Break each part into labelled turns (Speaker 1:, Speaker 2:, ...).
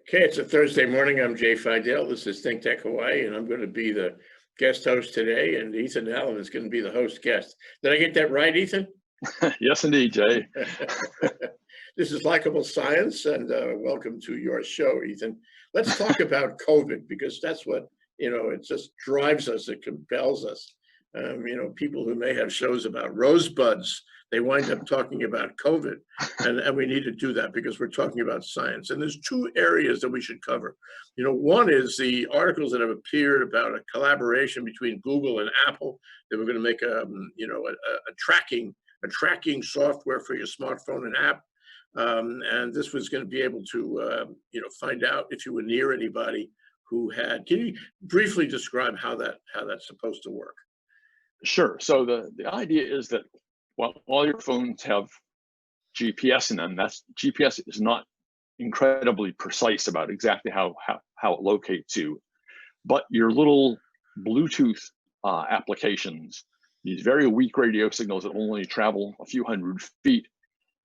Speaker 1: Okay, it's a Thursday morning. I'm Jay Fidel. This is Think Tech Hawaii, and I'm going to be the guest host today, and Ethan Allen is going to be the host guest. Did I get that right, Ethan?
Speaker 2: Yes, indeed, Jay.
Speaker 1: This is Likeable Science, and welcome to your show, Ethan. Let's talk about COVID, because that's what, it just drives us. It compels us. People who may have shows about rosebuds, they wind up talking about COVID, and we need to do that because we're talking about science. And there's two areas that we should cover. One is the articles that have appeared about a collaboration between Google and Apple that we're going to make a tracking software for your smartphone and app. And this was going to be able to, find out if you were near anybody who had. Can you briefly describe how that's supposed to work?
Speaker 2: Sure. So the idea is that while all your phones have GPS in them, GPS is not incredibly precise about exactly how it locates you. But your little Bluetooth applications, these very weak radio signals that only travel a few hundred feet,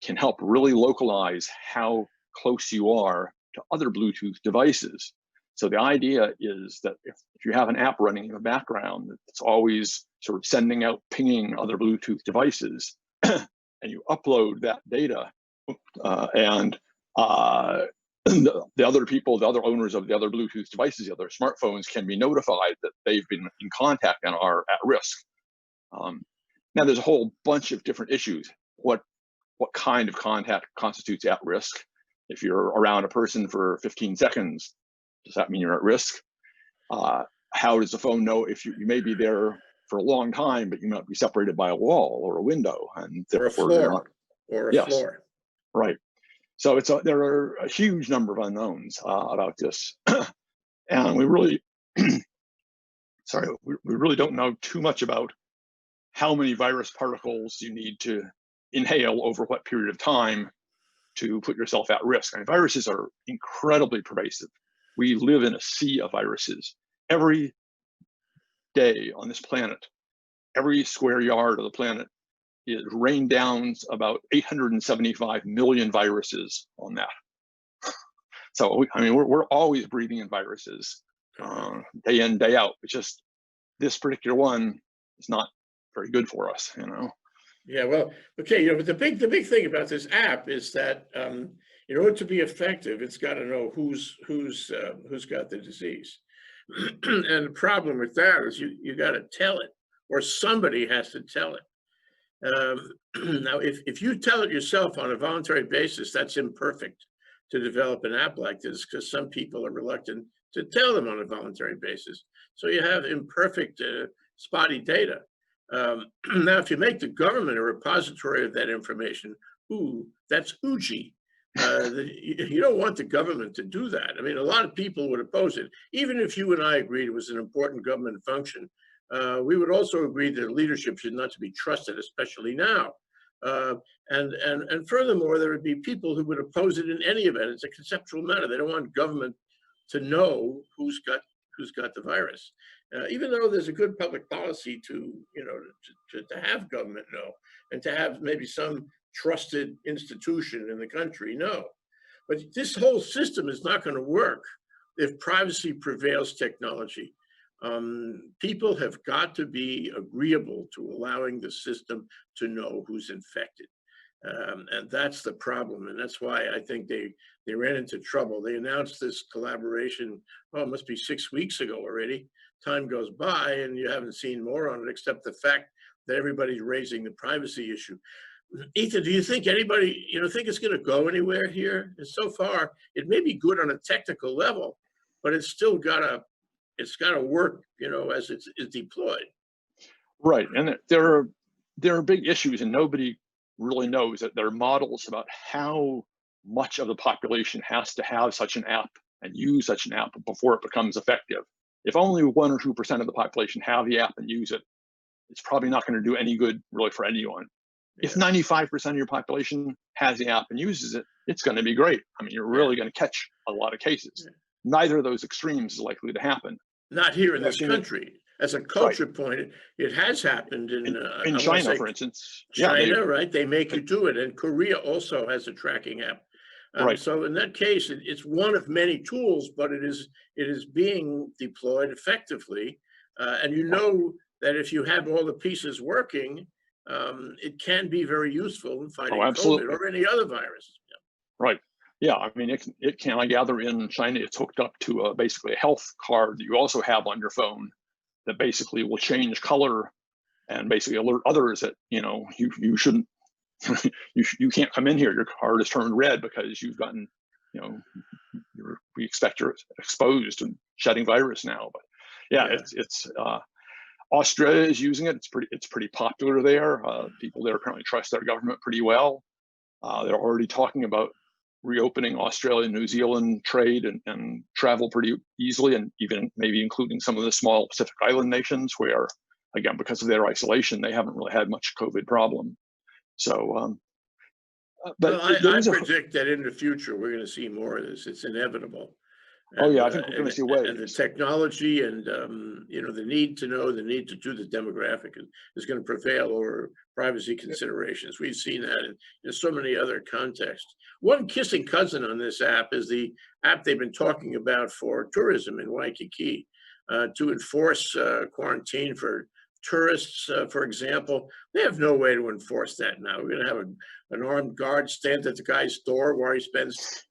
Speaker 2: can help really localize how close you are to other Bluetooth devices. So the idea is that if you have an app running in the background that's always sort of sending out, pinging other Bluetooth devices, and you upload that data, and the other people, the other owners of the other Bluetooth devices, the other smartphones, can be notified that they've been in contact and are at risk. Now, there's a whole bunch of different issues. What kind of contact constitutes at risk? If you're around a person for 15 seconds, does that mean you're at risk? How does the phone know if you may be there for a long time, but you might be separated by a wall or a window, and therefore
Speaker 1: or a floor, or a floor?
Speaker 2: Right. So there are a huge number of unknowns about this, and we really, we really don't know too much about how many virus particles you need to inhale over what period of time to put yourself at risk. I mean, viruses are incredibly pervasive. We live in a sea of viruses. Every day on this planet, every square yard of the planet is rained down about 875 million viruses on that. So, we're always breathing in viruses, day in, day out. It's just this particular one is not very good for us,
Speaker 1: Yeah, well, okay, but the big thing about this app is that in order to be effective, it's got to know who's got the disease. And the problem with that is you got to tell it, or somebody has to tell it. Now, if you tell it yourself on a voluntary basis, that's imperfect to develop an app like this, because some people are reluctant to tell them on a voluntary basis. So you have imperfect, spotty data. Now, if you make the government a repository of that information, that's Uji. You don't want the government to do that. I mean, a lot of people would oppose it. Even if you and I agreed it was an important government function, we would also agree that leadership should not to be trusted, especially now. And furthermore, there would be people who would oppose it in any event. It's a conceptual matter. They don't want government to know who's got the virus. Even though there's a good public policy to have government know, and to have maybe some trusted institution in the country know. But this whole system is not going to work if privacy prevails technology. People have got to be agreeable to allowing the system to know who's infected. And that's the problem. And that's why I think they ran into trouble. They announced this collaboration, it must be 6 weeks ago already. Time goes by and you haven't seen more on it, except the fact that everybody's raising the privacy issue. Ethan, do you think anybody, think it's going to go anywhere here? And so far, it may be good on a technical level, but it's still got to work, as it's deployed.
Speaker 2: Right, and there are big issues, and nobody really knows that there are models about how much of the population has to have such an app and use such an app before it becomes effective. If only 1 or 2% of the population have the app and use it, it's probably not going to do any good really for anyone. Yeah. If 95% of your population has the app and uses it, it's going to be great. You're really going to catch a lot of cases. Yeah. Neither of those extremes is likely to happen.
Speaker 1: Not here in this country. As a culture point, it has happened in
Speaker 2: China, for instance.
Speaker 1: China, right? They make you do it. And Korea also has a tracking app.
Speaker 2: Right.
Speaker 1: So in that case, it's one of many tools, but it is being deployed effectively. And you know that if you have all the pieces working, it can be very useful in
Speaker 2: Oh,
Speaker 1: fighting COVID
Speaker 2: absolutely.
Speaker 1: or any other virus.
Speaker 2: Right. Yeah. I mean, it can, I gather in China, it's hooked up to basically a health card that you also have on your phone that basically will change color and basically alert others that, you shouldn't, you can't come in here. Your card is turned red because you've gotten, you know, we expect you're exposed and shedding virus now. But yeah,
Speaker 1: Yeah.
Speaker 2: it's Australia is using it. It's pretty popular there. People there currently trust their government pretty well. They're already talking about reopening Australia and New Zealand trade and travel pretty easily, and even maybe including some of the small Pacific Island nations where, again, because of their isolation, they haven't really had much COVID problem. So, but
Speaker 1: Well,
Speaker 2: there
Speaker 1: I
Speaker 2: is a,
Speaker 1: predict that in the future, we're going to see more of this. It's inevitable.
Speaker 2: oh
Speaker 1: And
Speaker 2: yeah, I think we're going to see
Speaker 1: and the
Speaker 2: waves.
Speaker 1: technology and the need to know, the need to do the demographic is going to prevail over privacy considerations. We've seen that in so many other contexts. One kissing cousin on this app is the app they've been talking about for tourism in Waikiki, to enforce quarantine for tourists, for example. They have no way to enforce that now. We're going to have an armed guard stand at the guy's door where he spends,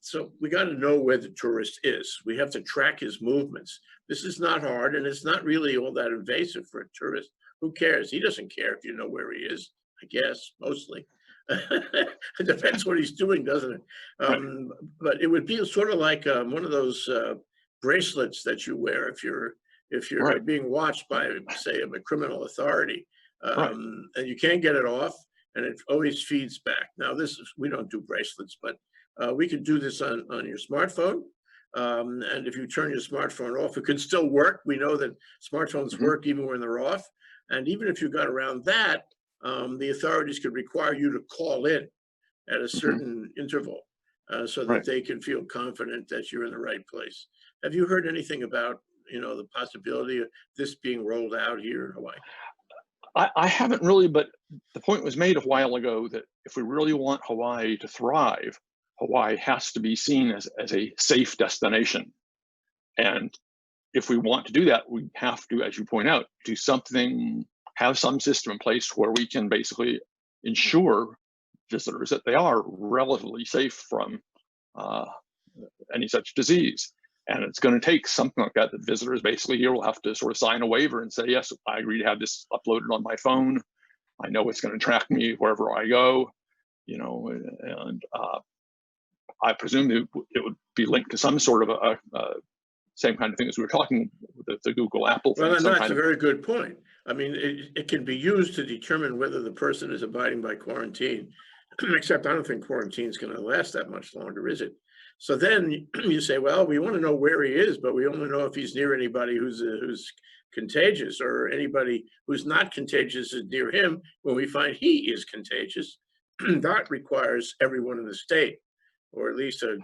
Speaker 1: so we got to know where the tourist is. We have to track his movements. This is not hard, and it's not really all that invasive for a tourist. Who cares? He doesn't care if you know where he is, I guess, mostly. It depends what he's doing, doesn't it?
Speaker 2: Right.
Speaker 1: But it would be sort of like one of those bracelets that you wear if you're
Speaker 2: Right.
Speaker 1: being watched by, say, a criminal authority,
Speaker 2: Right.
Speaker 1: and you can't get it off, and it always feeds back. Now, we don't do bracelets, but we could do this on your smartphone. And if you turn your smartphone off, it could still work. We know that smartphones work even when they're off. And even if you got around that, the authorities could require you to call in at a certain interval so that
Speaker 2: Right.
Speaker 1: they can feel confident that you're in the right place. Have you heard anything about, the possibility of this being rolled out here in Hawaii?
Speaker 2: I haven't really, but the point was made a while ago that if we really want Hawaii to thrive, Hawaii has to be seen as a safe destination. And if we want to do that, we have to, as you point out, do something, have some system in place where we can basically ensure visitors that they are relatively safe from any such disease. And it's going to take something like that visitors basically here will have to sort of sign a waiver and say, yes, I agree to have this uploaded on my phone. I know it's going to track me wherever I go, and I presume it would be linked to some sort of a same kind of thing as we were talking with the Google Apple thing.
Speaker 1: Well, and
Speaker 2: Some
Speaker 1: that's
Speaker 2: kind
Speaker 1: a
Speaker 2: of,
Speaker 1: very good point. I mean, it can be used to determine whether the person is abiding by quarantine, except I don't think quarantine is going to last that much longer, is it? So then you say, well, we want to know where he is, but we only know if he's near anybody who's contagious, or anybody who's not contagious is near him. When we find he is contagious, that requires everyone in the state, or at least a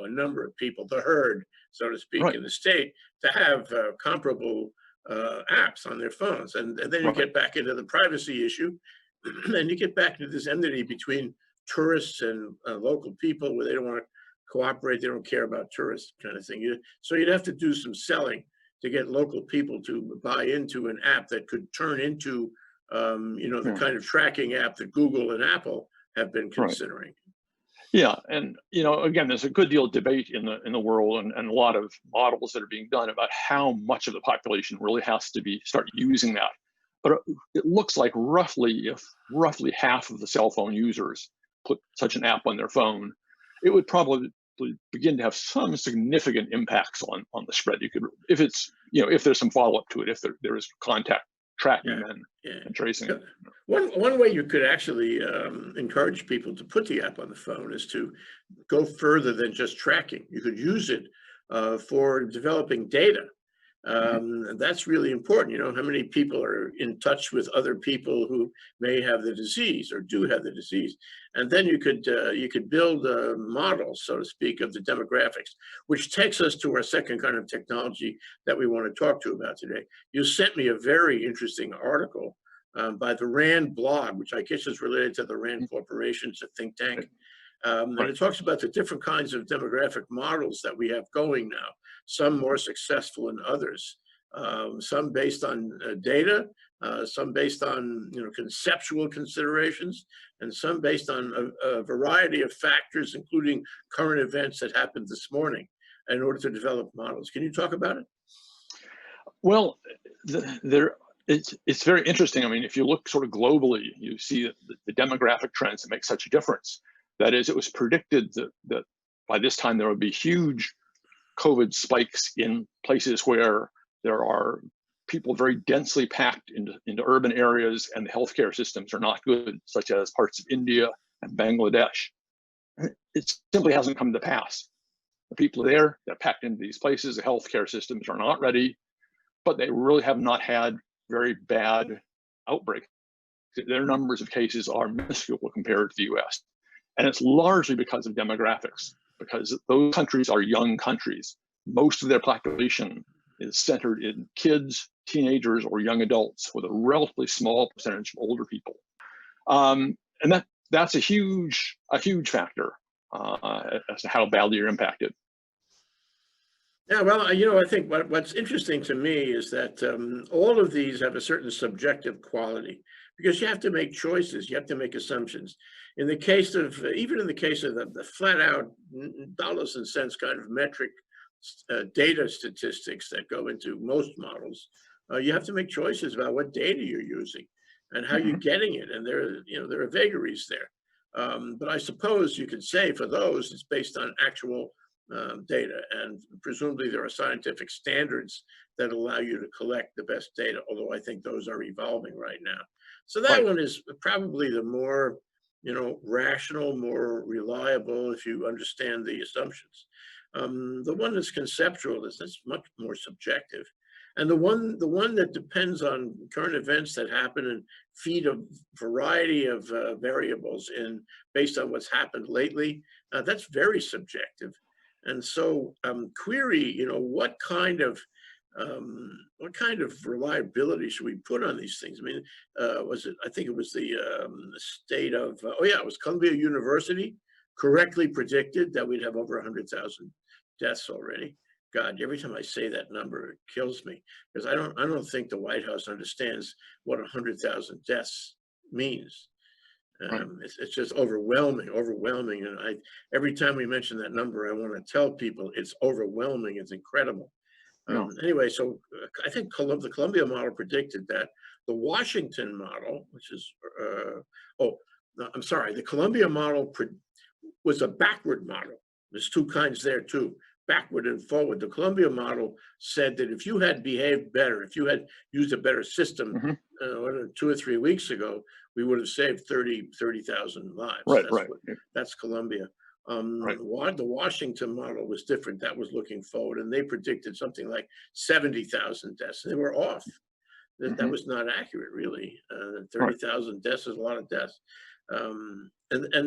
Speaker 1: number of people, the herd, so to speak,
Speaker 2: right.
Speaker 1: in the state, to have comparable apps on their phones. And then you
Speaker 2: Right.
Speaker 1: get back into the privacy issue, and you get back into this enmity between tourists and local people, where they don't want to cooperate, they don't care about tourists, kind of thing. So you'd have to do some selling to get local people to buy into an app that could turn into, the kind of tracking app that Google and Apple have been considering.
Speaker 2: Yeah, and again, there's a good deal of debate in the world, and a lot of models that are being done about how much of the population really has to start using that. But it looks like roughly half of the cell phone users put such an app on their phone, it would probably begin to have some significant impacts on the spread. You could, if it's if there's some follow up to it, if there is contact tracking and tracing it.
Speaker 1: One way you could actually encourage people to put the app on the phone is to go further than just tracking. You could use it for developing data. And that's really important. How many people are in touch with other people who may have the disease or do have the disease, and then you could build a model, so to speak, of the demographics, which takes us to our second kind of technology that we want to talk to about today. You sent me a very interesting article by the RAND blog, which I guess is related to the RAND Corporation, it's a think tank. And
Speaker 2: Right.
Speaker 1: it talks about the different kinds of demographic models that we have going now, some more successful than others, some based on data, some based on conceptual considerations, and some based on a variety of factors, including current events that happened this morning, in order to develop models. Can you talk about it?
Speaker 2: Well, it's very interesting. I mean, if you look sort of globally, you see the demographic trends that make such a difference. That is, it was predicted that by this time there would be huge COVID spikes in places where there are people very densely packed into urban areas, and the healthcare systems are not good, such as parts of India and Bangladesh. It simply hasn't come to pass. The people there, they're packed into these places, the healthcare systems are not ready, but they really have not had very bad outbreaks. Their numbers of cases are minuscule compared to the US. And it's largely because of demographics, because those countries are young countries. Most of their population is centered in kids, teenagers, or young adults, with a relatively small percentage of older people. And that's a huge factor as to how badly you're impacted.
Speaker 1: Yeah, well, I think what's interesting to me is that all of these have a certain subjective quality, because you have to make choices, you have to make assumptions. In the case of, even in the case of the flat out dollars and cents kind of metric data statistics that go into most models, you have to make choices about what data you're using and how you're getting it. And there are vagaries there. But I suppose you could say for those, it's based on actual data, and presumably there are scientific standards that allow you to collect the best data, although I think those are evolving right now. So that one is probably the more rational, more reliable, if you understand the assumptions. The one that's conceptual that's much more subjective, and the one that depends on current events that happen and feed a variety of variables based on what's happened lately, that's very subjective. And so query, what kind of reliability should we put on these things? I mean, I think it was the state of, it was Columbia University correctly predicted that we'd have over 100,000 deaths already. God, every time I say that number, it kills me, because I don't think the White House understands what 100,000 deaths means. It's just overwhelming. And every time we mention that number, I want to tell people it's overwhelming. It's incredible. Anyway, so I think the Columbia model predicted that. The Washington model, which is, I'm sorry, the Columbia model was a backward model. There's two kinds there too, backward and forward. The Columbia model said that if you had behaved better, if you had used a better system 2 or 3 weeks ago, we would have saved 30,000 lives. That's Columbia. The Washington model was different. That was looking forward, and they predicted something like 70,000 deaths. They were off. That was not accurate, really. 30,000 deaths is a lot of deaths. And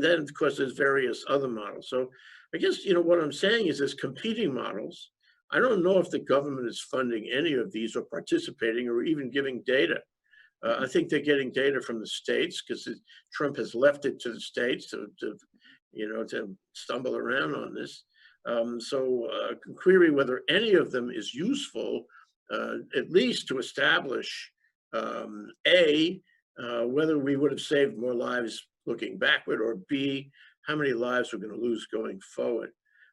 Speaker 1: then, of course, there's various other models. So I guess, what I'm saying is there's competing models. I don't know if the government is funding any of these or participating or even giving data. I think they're getting data from the states, because Trump has left it to the states to stumble around on this. So can query whether any of them is useful, at least to establish whether we would have saved more lives looking backward, or B, how many lives we're going to lose going forward.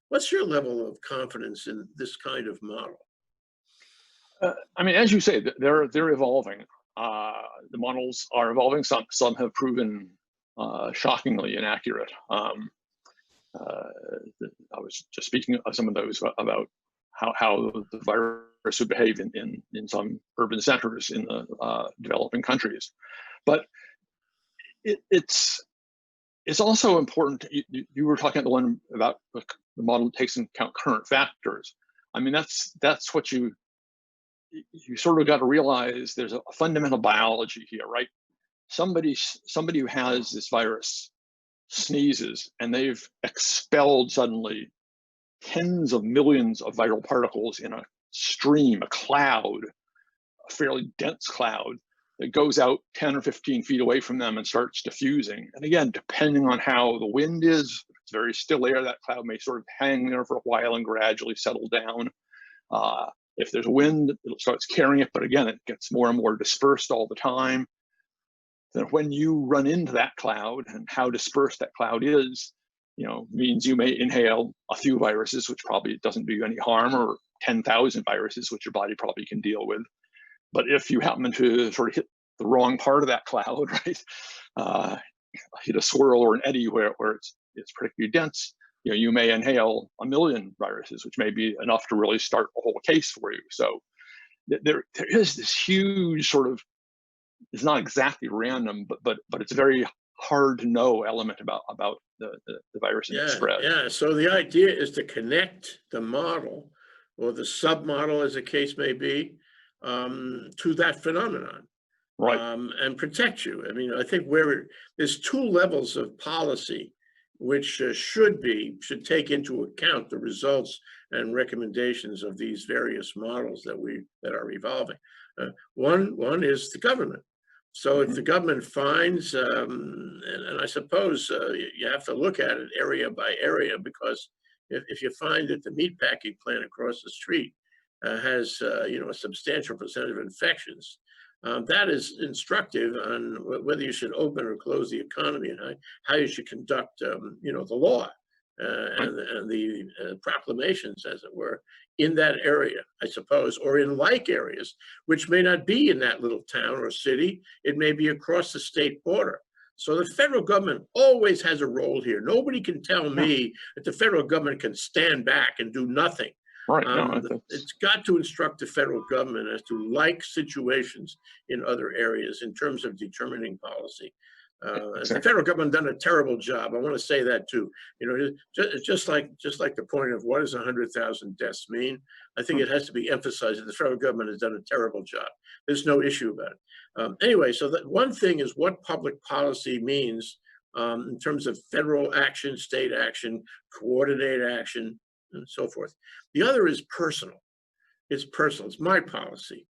Speaker 1: What's your level of confidence in this kind of model?
Speaker 2: I mean, as you say, they're evolving. The models are evolving. Some have proven shockingly inaccurate. I was just speaking of some of those about how the virus would behave in some urban centers in the developing countries. But it's also important. You were talking about the one about the model takes into account current factors. I mean, that's what you sort of got to realize. There's a fundamental biology here, right? Somebody who has this virus sneezes, and they've expelled suddenly tens of millions of viral particles in a stream, a cloud, a fairly dense cloud that goes out 10 or 15 feet away from them and starts diffusing. And again, depending on how the wind is, it's very still air, that cloud may sort of hang there for a while and gradually settle down. If there's wind, it starts carrying it, but again, it gets more and more dispersed all the time. Then when you run into that cloud, and how dispersed that cloud is, means you may inhale a few viruses, which probably doesn't do you any harm, or 10,000 viruses, which your body probably can deal with. But if you happen to sort of hit the wrong part of that cloud, right, hit a swirl or an eddy where it's particularly dense, you may inhale 1 million viruses, which may be enough to really start a whole case for you. So there is this huge sort of, it's not exactly random, but it's very hard to know element about the virus and its spread.
Speaker 1: Yeah. So the idea is to connect the model or the submodel, as the case may be, to that phenomenon,
Speaker 2: Right.
Speaker 1: and protect you. I mean, I think there's two levels of policy which should take into account the results and recommendations of these various models that are evolving. One is the government. So if the government finds, and I suppose you have to look at it area by area, because if you find that the meatpacking plant across the street has a substantial percentage of infections, that is instructive on whether you should open or close the economy, and how you should conduct the law and the proclamations, as it were, in that area, I suppose, or in like areas, which may not be in that little town or city. It may be across the state border. So the federal government always has a role here. Nobody can tell me that the federal government can stand back and do nothing.
Speaker 2: Right.
Speaker 1: It's got to instruct the federal government as to like situations in other areas in terms of determining policy. The federal government done a terrible job. I want to say that too. Just like the point of what does 100,000 deaths mean? I think it has to be emphasized that the federal government has done a terrible job. There's no issue about it. Anyway, so that one thing is what public policy means in terms of federal action, state action, coordinated action, and so forth. The other is personal. It's personal. It's my policy.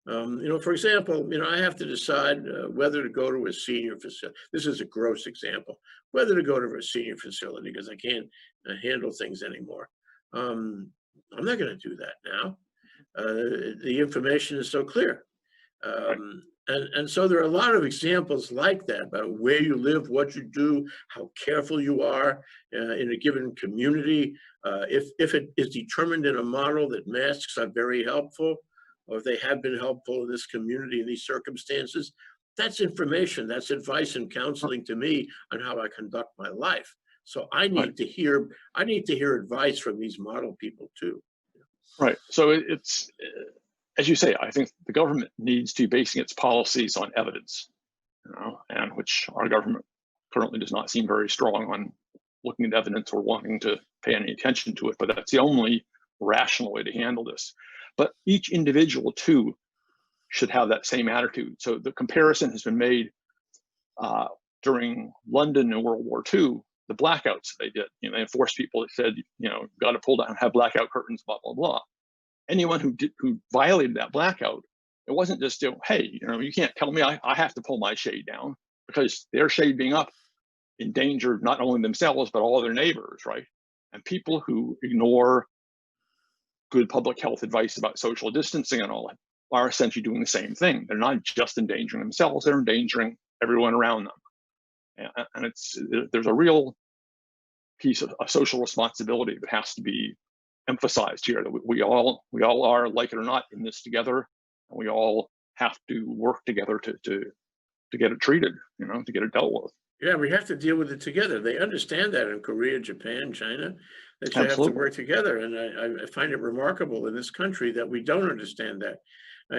Speaker 1: For example, I have to decide whether to go to a senior facility. This is a gross example. Whether to go to a senior facility because I can't handle things anymore. I'm not going to do that now. The information is so clear. And so there are a lot of examples like that about where you live, what you do, how careful you are in a given community. If it is determined in a model that masks are very helpful, or if they have been helpful in this community in these circumstances, that's information, that's advice and counseling to me on how I conduct my life. So I need to hear advice from these model people too.
Speaker 2: Right. So it's, as you say, I think the government needs to be basing its policies on evidence, and which our government currently does not seem very strong on looking at evidence or wanting to pay any attention to it, but that's the only rational way to handle this. But each individual too should have that same attitude. So the comparison has been made during London in World War II, the blackouts they did. They enforced people that said, got to pull down, have blackout curtains, blah, blah, blah. Anyone who violated that blackout, it wasn't just, hey, you can't tell me I have to pull my shade down, because their shade being up endangered not only themselves, but all their neighbors, right? And people who ignore good public health advice about social distancing and all that are essentially doing the same thing. They're not just endangering themselves, they're endangering everyone around them. And there's a real piece of social responsibility that has to be emphasized here, that we all are, like it or not, in this together, and we all have to work together to get it treated, to get it dealt with.
Speaker 1: Yeah, we have to deal with it together. They understand that in Korea, Japan, China, that you have to work together. And I find it remarkable in this country that we don't understand that.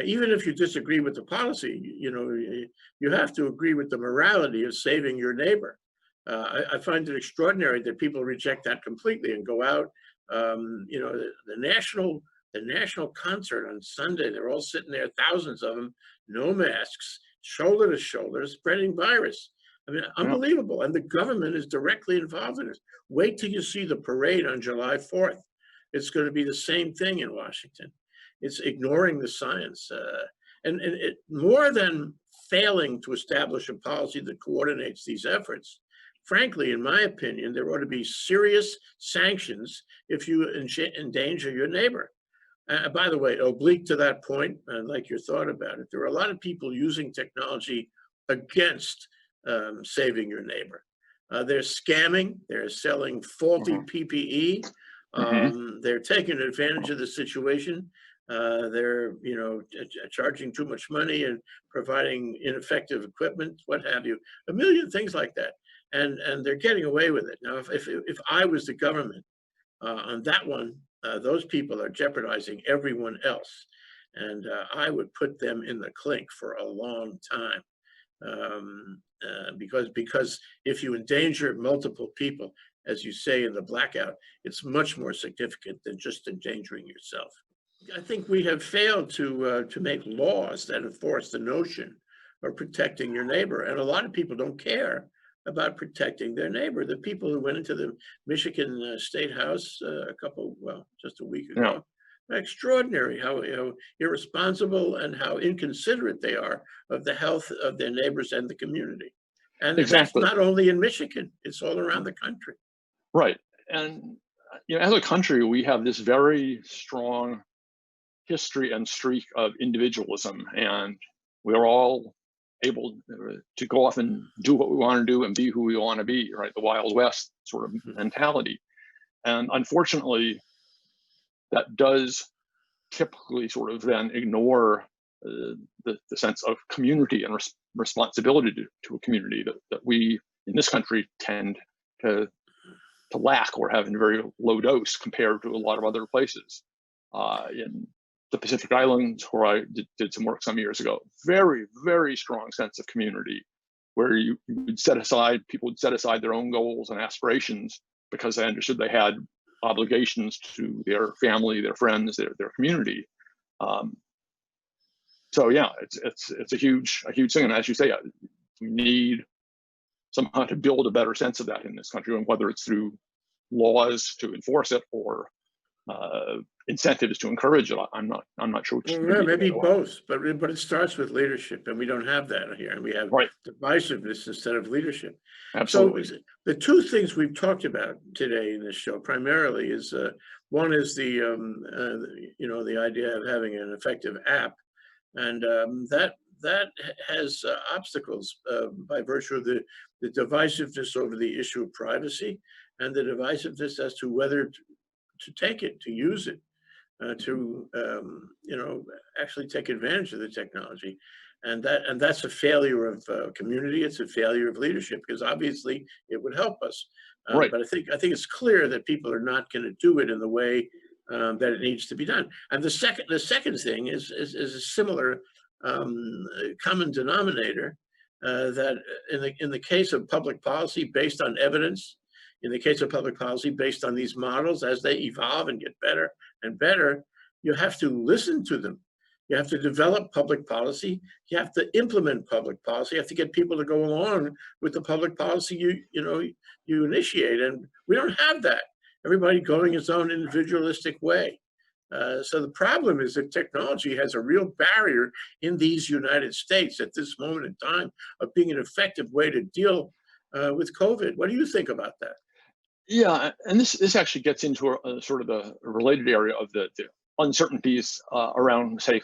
Speaker 1: Even if you disagree with the policy, you have to agree with the morality of saving your neighbor. I find it extraordinary that people reject that completely and go out. The national concert on Sunday, they're all sitting there, thousands of them, no masks, shoulder to shoulder, spreading virus. I mean, unbelievable. And the government is directly involved in it. Wait till you see the parade on July 4th. It's going to be the same thing in Washington. It's ignoring the science. And it, more than failing to establish a policy that coordinates these efforts, frankly, in my opinion, there ought to be serious sanctions if you endanger your neighbor. By the way, oblique to that point, I like your thought about it. There are a lot of people using technology against saving your neighbor. They're scamming, they're selling faulty
Speaker 2: Mhm.
Speaker 1: PPE,
Speaker 2: Mhm.
Speaker 1: they're taking advantage of the situation. They're, charging too much money and providing ineffective equipment, what have you, a million things like that. And they're getting away with it. Now, if I was the government, on that one, those people are jeopardizing everyone else. And I would put them in the clink for a long time. Because if you endanger multiple people, as you say in the blackout, it's much more significant than just endangering yourself. I think we have failed to make laws that enforce the notion of protecting your neighbor, and a lot of people don't care about protecting their neighbor. The people who went into the Michigan State House just a week
Speaker 2: Yeah,
Speaker 1: ago, extraordinary how irresponsible and how inconsiderate they are of the health of their neighbors and the community. And that's
Speaker 2: exactly.
Speaker 1: not only in Michigan; it's all around the country.
Speaker 2: Right. And as a country, we have this very strong history and streak of individualism, and we're all able to go off and do what we want to do and be who we want to be, right? The Wild West sort of mentality. And unfortunately, that does typically sort of then ignore the sense of community and responsibility to a community that we in this country tend to lack or have in very low dose compared to a lot of other places. In the Pacific Islands, where I did some work some years ago, very, very strong sense of community, where you would people would set aside their own goals and aspirations because they understood they had obligations to their family, their friends, their community. Um, so yeah, it's a huge thing, and as you say, we need somehow to build a better sense of that in this country, and whether it's through laws to enforce it or incentives to encourage it. I'm not sure which is going to
Speaker 1: Yeah,
Speaker 2: be the
Speaker 1: maybe
Speaker 2: better one.
Speaker 1: both, but it starts with leadership, and we don't have that here, and we have
Speaker 2: Right.
Speaker 1: divisiveness instead of leadership. So
Speaker 2: Absolutely.
Speaker 1: the two things we've talked about today in this show primarily is one is the idea of having an effective app, and that has obstacles by virtue of the divisiveness over the issue of privacy and the divisiveness as to whether to take it, to use it, to actually take advantage of the technology, and that's a failure of community. It's a failure of leadership because obviously it would help us,
Speaker 2: Right.
Speaker 1: but I think it's clear that people are not going to do it in the way that it needs to be done. And the second thing is a similar common denominator that in the case of public policy based on evidence, in the case of public policy based on these models as they evolve and get better and better, you have to listen to them. You have to develop public policy. You have to implement public policy. You have to get people to go along with the public policy you initiate, and we don't have that. Everybody going its own individualistic way. So the problem is that technology has a real barrier in these United States at this moment in time of being an effective way to deal with COVID. What do you think about that?
Speaker 2: Yeah, and this actually gets into sort of the related area of the uncertainties around, say,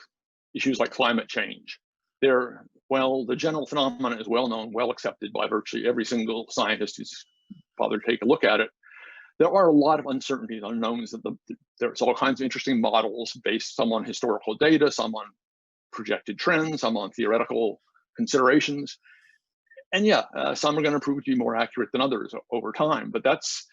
Speaker 2: issues like climate change. The general phenomenon is well known, well accepted by virtually every single scientist who's bothered to take a look at it. There are a lot of uncertainties, unknowns. There's all kinds of interesting models based some on historical data, some on projected trends, some on theoretical considerations. And yeah, some are going to prove to be more accurate than others over time. But that's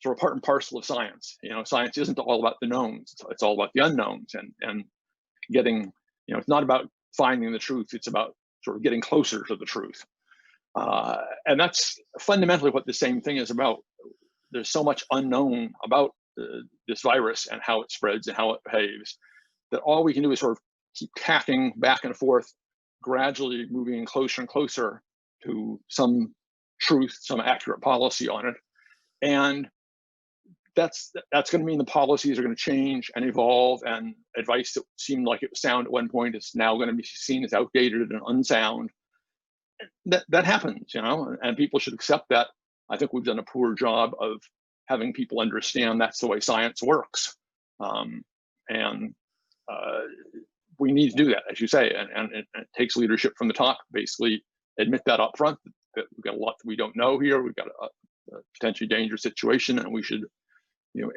Speaker 2: sort of part and parcel of science. Science isn't all about the knowns; it's all about the unknowns, and getting. It's not about finding the truth; it's about sort of getting closer to the truth. And that's fundamentally what the same thing is about. There's so much unknown about this virus and how it spreads and how it behaves that all we can do is sort of keep tacking back and forth, gradually moving closer and closer to some truth, some accurate policy on it. And that's going to mean the policies are going to change and evolve, and advice that seemed like it was sound at one point is now going to be seen as outdated and unsound. that happens, and people should accept that. I think we've done a poor job of having people understand that's the way science works. And we need to do that, as you say, and it takes leadership from the top. Basically, admit that up front, that we've got a lot that we don't know here. We've got a potentially dangerous situation, and we should,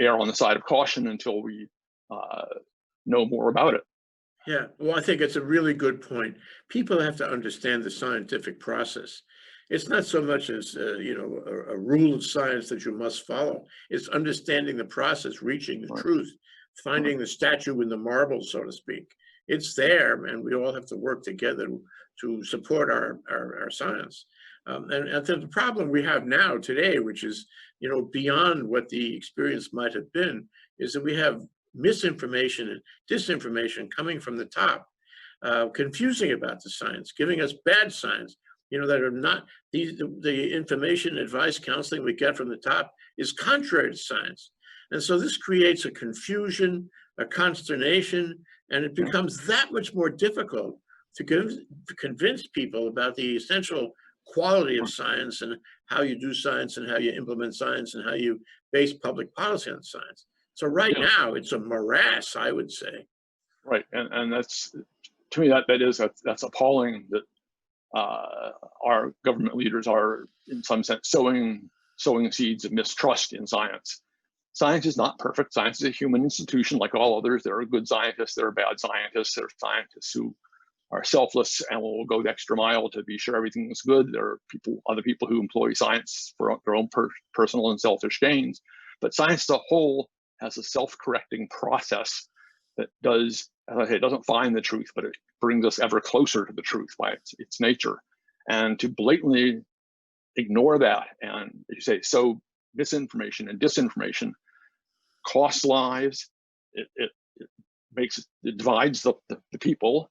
Speaker 2: err on the side of caution until we know more about it.
Speaker 1: Yeah, well, I think it's a really good point. People have to understand the scientific process. It's not so much as, a rule of science that you must follow. It's understanding the process, reaching the
Speaker 2: Right.
Speaker 1: truth, finding the statue in the marble, so to speak. It's there, and we all have to work together to support our science. And the problem we have now today, which is, beyond what the experience might have been, is that we have misinformation and disinformation coming from the top, confusing about the science, giving us bad science, that are not, the information, advice, counseling we get from the top is contrary to science. And so this creates a confusion, a consternation, and it becomes that much more difficult to convince people about the essential quality of science and how you do science and how you implement science and how you base public policy on science. So right now it's a morass, I would say.
Speaker 2: Right, and that's, to me, that's appalling that our government leaders are, in some sense, sowing seeds of mistrust in science. Science is not perfect. Science is a human institution like all others. There are good scientists, there are bad scientists, there are scientists who are selfless and will go the extra mile to be sure everything is good. There are other people who employ science for their own personal and selfish gains. But science as a whole has a self-correcting process that does, as I say, it doesn't find the truth, but it brings us ever closer to the truth by its nature. And to blatantly ignore that and, as you say, sow misinformation and disinformation costs lives. It divides the people,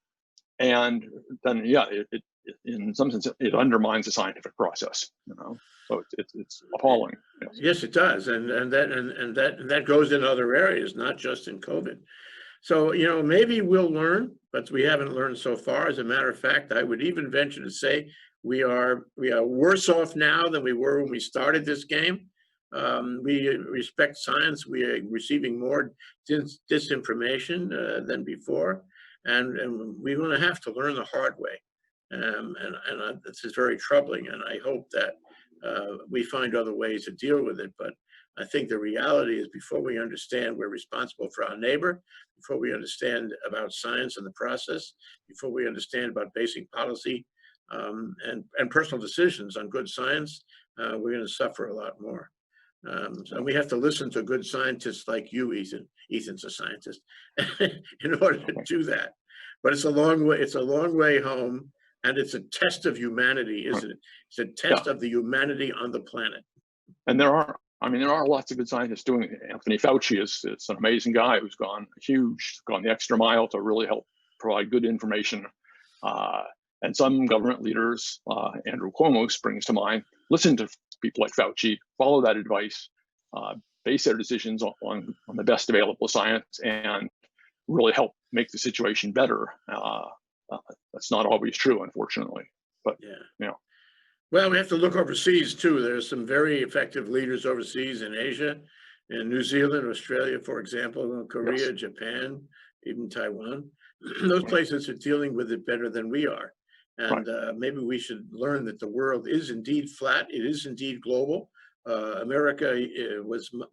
Speaker 2: and then it in some sense it undermines the scientific process. So it's appalling.
Speaker 1: Yes, it does, and that goes in other areas, not just in COVID. So maybe we'll learn, but we haven't learned so far. As a matter of fact, I would even venture to say we are worse off now than we were when we started this game. We respect science. We are receiving more disinformation than before, and we're going to have to learn the hard way. And this is very troubling. And I hope that we find other ways to deal with it. But I think the reality is, before we understand we're responsible for our neighbor, before we understand about science and the process, before we understand about basing policy and personal decisions on good science, we're going to suffer a lot more. So we have to listen to good scientists like you, Ethan. Ethan's a scientist in order to do that. But it's a long way. It's a long way home, and it's a test of humanity, isn't it? It's a test of the humanity on the planet.
Speaker 2: And there are lots of good scientists doing it. Anthony Fauci is an amazing guy who's gone the extra mile to really help provide good information. And some government leaders, Andrew Cuomo springs to mind, listen to people like Fauci, follow that advice, base their decisions on the best available science, and really help make the situation better. That's not always true, unfortunately. But
Speaker 1: well, we have to look overseas too. There's some very effective leaders overseas in Asia, in New Zealand, Australia, for example, Korea, Japan, even Taiwan. Those places are dealing with it better than we are. And maybe we should learn that the world is indeed flat. It is indeed global. America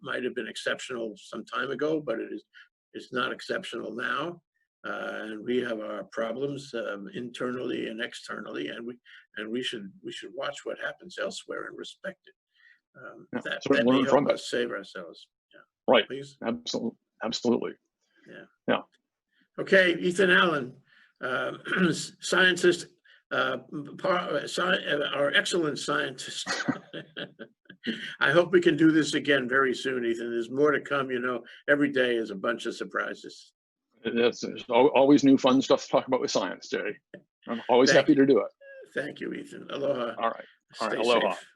Speaker 1: might have been exceptional some time ago, but it's not exceptional now. And we have our problems internally and externally, and we should watch what happens elsewhere and respect it. That may help us save ourselves. Yeah.
Speaker 2: Right.
Speaker 1: Please.
Speaker 2: Absolutely.
Speaker 1: Yeah. Okay, Ethan Allen, scientist, our excellent scientist. I hope we can do this again very soon, Ethan. There's more to come. Every day is a bunch of surprises.
Speaker 2: There's always new fun stuff to talk about with science, Jay. I'm always happy to do it.
Speaker 1: Thank you, Ethan. Aloha.
Speaker 2: All right.
Speaker 1: Stay
Speaker 2: Aloha.
Speaker 1: safe.